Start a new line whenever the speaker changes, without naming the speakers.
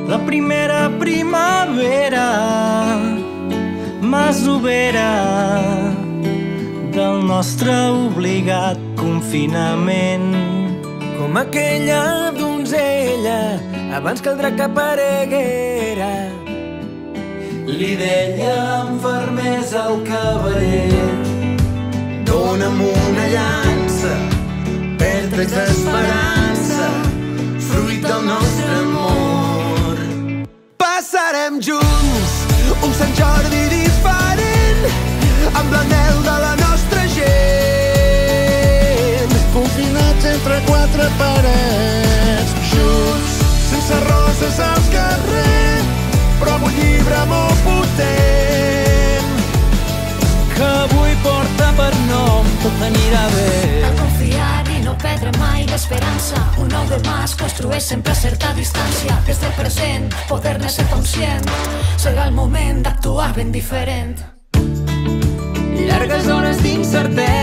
La primera primavera masovera del nostre obligat confinament.
Com aquella donzella abans que el drac apareguera.
Li deia amb fermesa al cavaller:
dona'm una llança per trets d'esperança, fruit del nostre amor. Passarem junts un Sant Jordi diferent, amb l'anhel de la nostra gent. Confinats entre quatre parets, junts, sense roses al carrer, però amb un llibre molt potent
que avui porta per nom Tot anirà bé.
Cal confiar i no perdre mai l'esperança. Un nou demà es construeix sempre a certa distància. Des del present, poder-ne ser conscient. Serà el moment d'actuar ben diferent.
llargues hores d'incertesa